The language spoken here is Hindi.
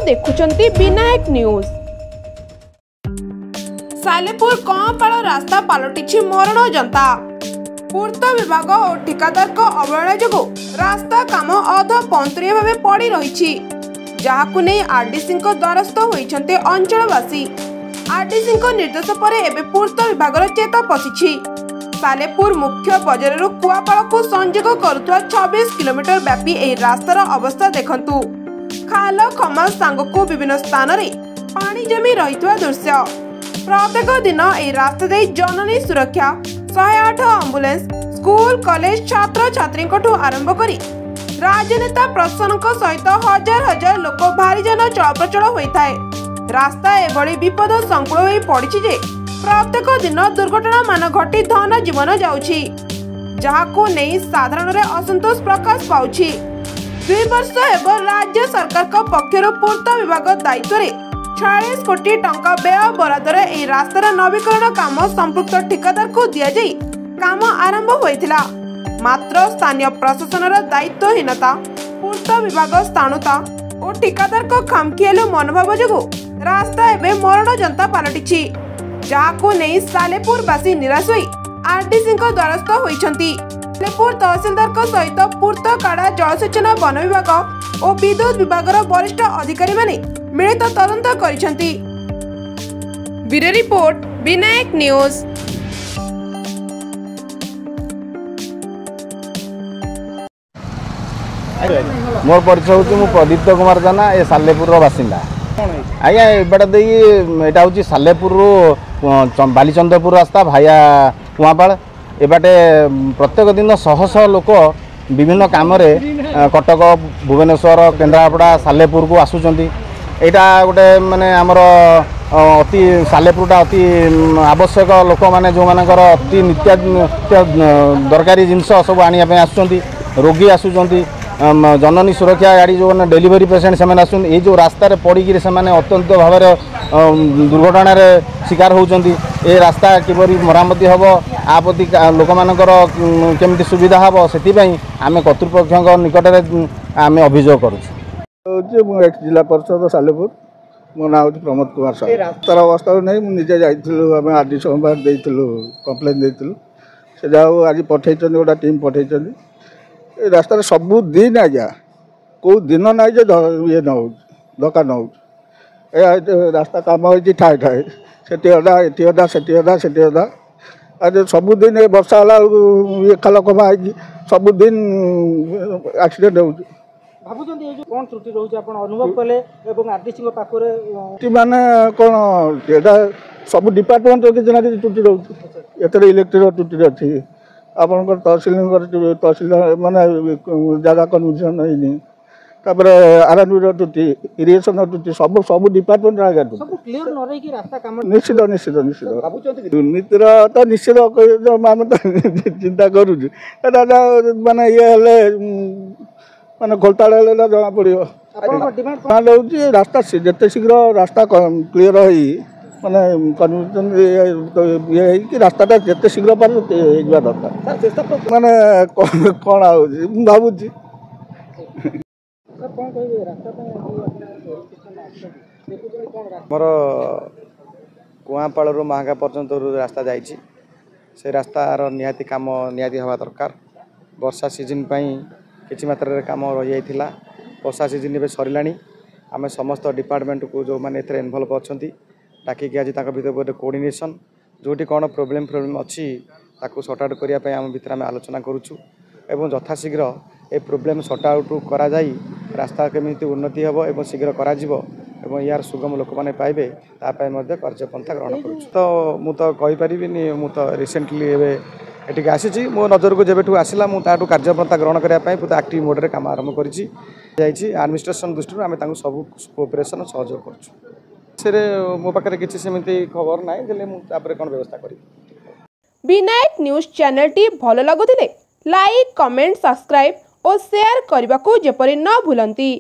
देखुचंती विनायक न्यूज। सालेपुर कौपाड़ रास्ता पलटि मरण जनता। पूर्त विभाग और ठिकादार को अवहेला जोगु रास्ता काम अध पंतुरिया भावे पड़ी रही, जहाकु नै आरडीसी द्वारस्थ होइछन्ते अंचलवासी। आरडीसी निर्देश पर एबे पूर्त विभाग चेता पशिछि। सालेपुर मुख्य बजार कुआपाड़ को संयोग करुवा 26 किलोमीटर व्यापी एही रास्तार अवस्था देखंतु। खाल खमाल सांगकु विभिन्न स्थान रे पानी जमी रहितवा दृश्य। प्रत्येक दिन एही रास्ता दे जननी सुरक्षा 108 एम्बुलेंस स्कूल कॉलेज छात्र छात्री आरंभ करी राजनेता प्रशासन सहित हजार हजार लोक भारी जन चलप्रचल होता है। रास्ता एभली विपद संकुल होई पड़ी जे प्रत्येक दिन दुर्घटना मान घटी धन जीवन जाउछि, जहाकु नै साधारण रे असंतोष प्रकाश पाउछि। 2 वर्ष एवं राज्य सरकार का पक्षर पूर्त विभाग दायित्व रे 46 कोटी टंका व्यय बरादर एही रास्तार नवीकरण काम संपुक्त ठिकादार को दिया जाई काम आरंभ होइथिला। मात्र स्थानीय प्रशासनर दायित्वहीनता, पूर्त विभाग स्थाणुता और ठिकादार को खामखियालु मनोभाव जोगु रास्ता एबे मरण जनता पलटिछि, जहाकु नै सालेपुरवासी निराश होई आरडीसी द्वारस्थ होइछन्ति। सालेपुर तहसीलदार को सहित पूर्तकाड़ा जलसेचन वन विभाग और विद्युत विभागर वरिष्ठ अधिकारी माने मिलित तदंत करिछन्ति। Bureau report Vinayak news. मोर परिचय हूँ प्रदीप्त कुमार जाना, ये सालेपुर बासिंदा। आज्ञा एटा हूँ सालेपुर बालीचंद्रपुर रास्ता भाया कुआपाड़। एबाटे प्रत्येक दिन शह शह लोक विभिन्न काम कटक भुवनेश्वर केन्द्रापड़ा सालेपुर को आसुचंती। यहाँ गोटे माने आमर अति सालेपुरटा अति आवश्यक लोक मैंने जो मानकर अति नित्य दरकारी जिनस सब आने आसुचंती। रोगी आसुचंती, जननी सुरक्षा गाड़ी जो डेलीवरी पेसेंट से आसुन ये जो रास्तार पड़ी से अत्यंत भाव दुर्घटन शिकार होती। ये रास्ता किपरि मरामती हम आ प्रति लोक मानकर केमती सुविधा हम से आम कर्तृपक्ष निकट में आम अभियोग करुँ। जिला परिषद सालेपुर, मो ना हूँ प्रमोद कुमार साहू। रास्तार अवस्था नहीं मुझे जाइलु आम आरडी सोमवार देलु कम्प्लेन देलु से जाऊ आज पठे गोटा टीम पठे। रास्तार सबु दिन आज्ञा कौ दिन ना जे ये न हो धक्का न हो। रास्ता कम हो ठाए ठाए से अधा ये अधा से अधा से अधा आज सबुदिन वर्षा ये खाल कमा सबुदिन एक्सीडेंट हो। कौन त्रुटि रोचे अनुभव कले आरडीसी माने कौन एटा सब डिपार्टमेंट किसी ना कि त्रुटि रोचे। एथर इलेक्ट्रिक त्रुटि अच्छी आपंकर तहसिल माने जगह कन्वर्जन होनी आरएनबी त्रुटि इरिगेशन त्रुटि सब सब डिपार्टमेंट आगे निश्चित निश्चित निश्चित दुर्नीतिर तो निश्चित आम तो चिंता करूँ माने ये माने घोटाला जना पड़ो। डिमांड हूँ रास्ता जिते शीघ्र रास्ता क्लीयर हो माने कन्वर्जन ये कि रास्ताटा जिते शीघ्र पार दरकार माने कौन भावुँ मोर कुआपाड़ महागा पर्यंत रास्ता जाइए से रास्तार निहाती काम निहाती हवा दरकार। वर्षा सीजन किसी मात्रा काम रही जाइथिला। वर्षा सीजन ए सरला आम समस्त डिपार्टमेंट को जो मैंने इनवल्व अच्छा डाकिक आज भर कोऑर्डिनेशन जोटी कौन प्रोब्लेम अच्छी सर्ट आउट करने आम भर आम आलोचना करुचु एवं यथाशीघ्र ए प्रोब्लेम सर्ट आउट करा जाई रास्ता केमिति उन्नति हेबो एवं शीघ्र करा जिवो एवं यार सुगम लोक माने पाइबे तापाई मध्य कार्यपंथा ग्रहण करुछु। तो मु तो कहि परिबिनी मु तो रिसेंटली एबे एटिक आसीछि मो नजर को जेबेठु आसिला मु ताटु कार्यपंथा ग्रहण करिया पई पुरा एक्टिव मोड रे काम आरंभ करिछि। जाइछि एडमिनिस्ट्रेशन दृष्टि आमे तांको सब कोऑपरेशन सहयोग करछु। सेरे मो पाखरे किछि सेमिति खबर नाही देले मु तापरे कोन व्यवस्था करि। विनायक न्यूज चैनल टी भलो लागुथिले लाइक कमेंट सब्सक्राइब और शेयर करने को जेपरि न भूलंती।